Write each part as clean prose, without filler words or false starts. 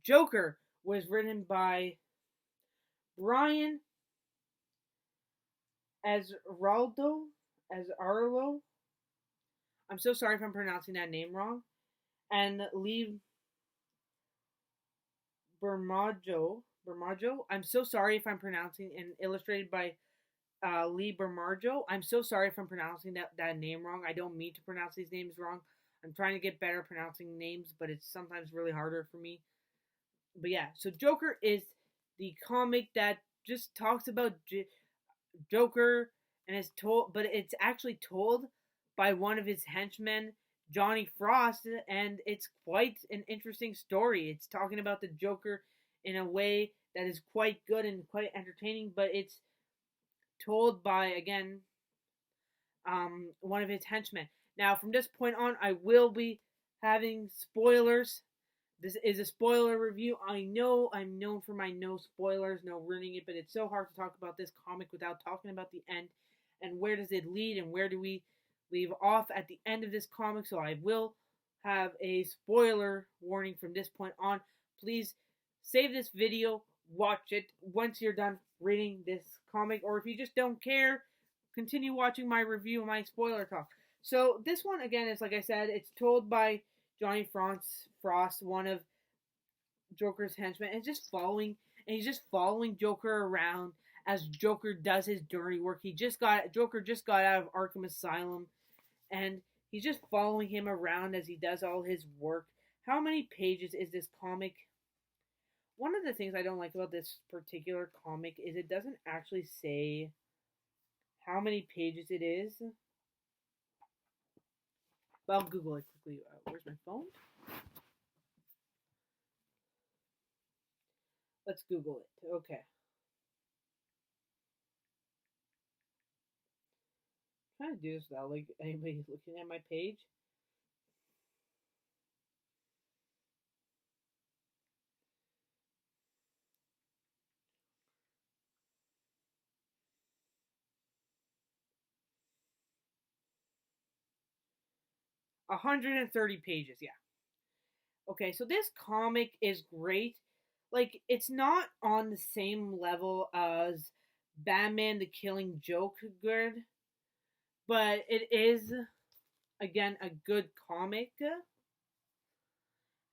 Joker was written by Brian Azaraldo, as Arlo. I'm so sorry if I'm pronouncing that name wrong. And Lee Bermajo. I'm so sorry if I'm pronouncing, and illustrated by Lee Bermarjo. I'm so sorry if I'm pronouncing that name wrong. I don't mean to pronounce these names wrong. I'm trying to get better pronouncing names, but it's sometimes really harder for me. But yeah, so Joker is the comic that just talks about Joker, and it's told, but it's actually told by one of his henchmen, Johnny Frost, and it's quite an interesting story. It's talking about the Joker in a way that is quite good and quite entertaining, but it's told by, again, one of his henchmen. Now, from this point on, I will be having spoilers. This is a spoiler review. I know I'm known for my no spoilers, no ruining it, but it's so hard to talk about this comic without talking about the end and where does it lead and where do we leave off at the end of this comic. So I will have a spoiler warning from this point on. Please save this video, watch it once you're done reading this comic, or if you just don't care, continue watching my review and my spoiler talk. So this one, again, is like I said, it's told by Johnny Frost, one of Joker's henchmen, and he's just following Joker around as Joker does his dirty work. Joker just got out of Arkham Asylum, and he's just following him around as he does all his work. How many pages is this comic? One of the things I don't like about this particular comic is it doesn't actually say how many pages it is. But I'll Google it quickly. Where's my phone? Let's Google it. Okay. I'm trying to do this without like anybody looking at my page. One 130 pages, yeah. Okay, so this comic is great. Like, it's not on the same level as Batman the Killing Joke good, but it is, again, a good comic,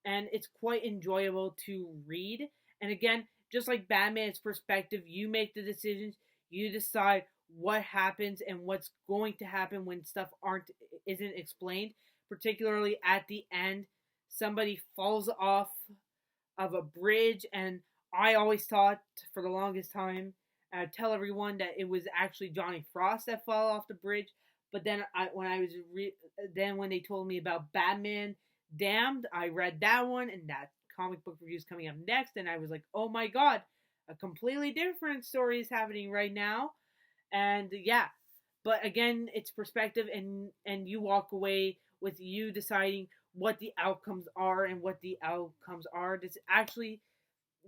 and it's quite enjoyable to read. And again, just like Batman's perspective, you make the decisions, you decide what happens and what's going to happen when stuff isn't explained, particularly at the end. Somebody falls off of a bridge, and I always thought for the longest time, and I tell everyone that it was actually Johnny Frost that fell off the bridge. But then when they told me about Batman Damned, I read that one, and that comic book review is coming up next, and I was like, oh my god, a completely different story is happening right now. And yeah, but again, it's perspective, and you walk away with you deciding what the outcomes are and what the outcomes are.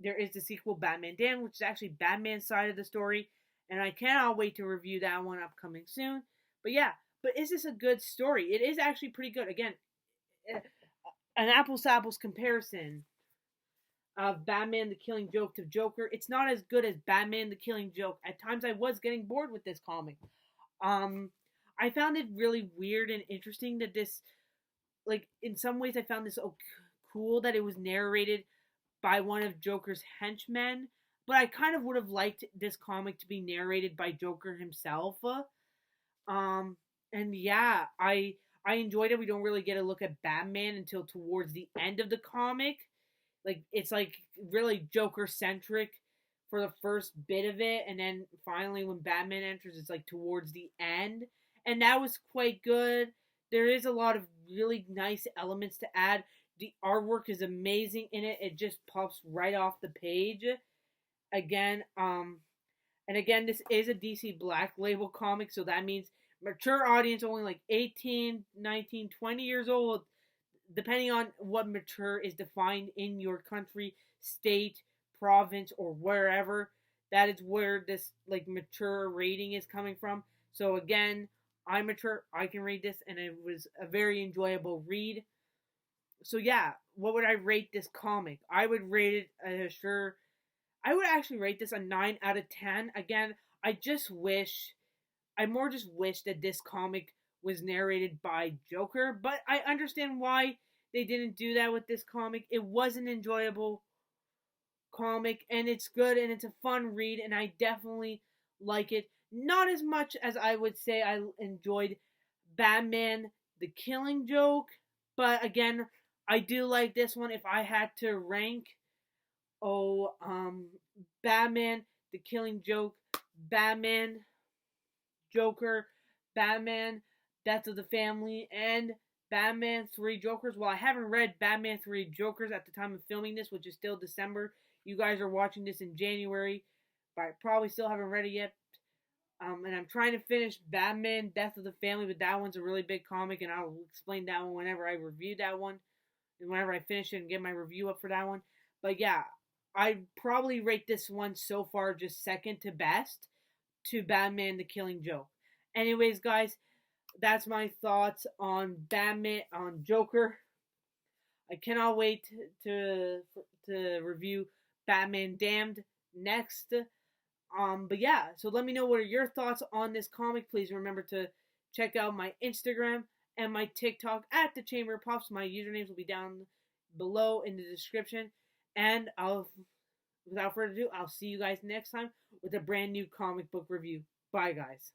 There is the sequel Batman Damned, which is actually Batman's side of the story, and I cannot wait to review that one upcoming soon. But yeah, but is this a good story? It is actually pretty good. Again, an apples to apples comparison of Batman the Killing Joke to Joker. It's not as good as Batman the Killing Joke. At times I was getting bored with this comic. I found it really weird and interesting that this, like, in some ways I found this cool that it was narrated by one of Joker's henchmen, but I kind of would have liked this comic to be narrated by Joker himself. Um, and yeah, I enjoyed it. We don't really get a look at Batman until towards the end of the comic. Like, it's like really Joker centric for the first bit of it, and then finally when Batman enters, it's like towards the end, and that was quite good. There is a lot of really nice elements to add. The artwork is amazing in it. It just pops right off the page. Again, and again, this is a DC Black Label comic, so that means mature audience, only like 18, 19, 20 years old, depending on what mature is defined in your country, state, province, or wherever. That is where this like mature rating is coming from. So again, I'm mature, I can read this, and it was a very enjoyable read. So yeah, what would I rate this comic? I would rate it I would actually rate this a 9 out of 10. Again, I just wish I more just wish that this comic was narrated by Joker, but I understand why they didn't do that with this comic. It was an enjoyable comic and it's good and it's a fun read and I definitely like it. Not as much as I would say I enjoyed Batman the Killing Joke, but again, I do like this one. If I had to rank, oh, Batman the Killing Joke, Batman Joker, Batman Death of the Family, and Batman 3 Jokers. Well, I haven't read Batman 3 Jokers at the time of filming this, which is still December. You guys are watching this in January, but I probably still haven't read it yet. And I'm trying to finish Batman Death of the Family, but that one's a really big comic, and I'll explain that one whenever I review that one, and whenever I finish it and get my review up for that one. But yeah, I'd probably rate this one so far just second to best to Batman the Killing Joke. Anyways, guys, that's my thoughts on Batman on Joker. I cannot wait to review Batman Damned next. But yeah, so let me know what are your thoughts on this comic. Please remember to check out my Instagram and my TikTok at the Chamber of Pops. My usernames will be down below in the description. And without further ado, I'll see you guys next time with a brand new comic book review. Bye, guys.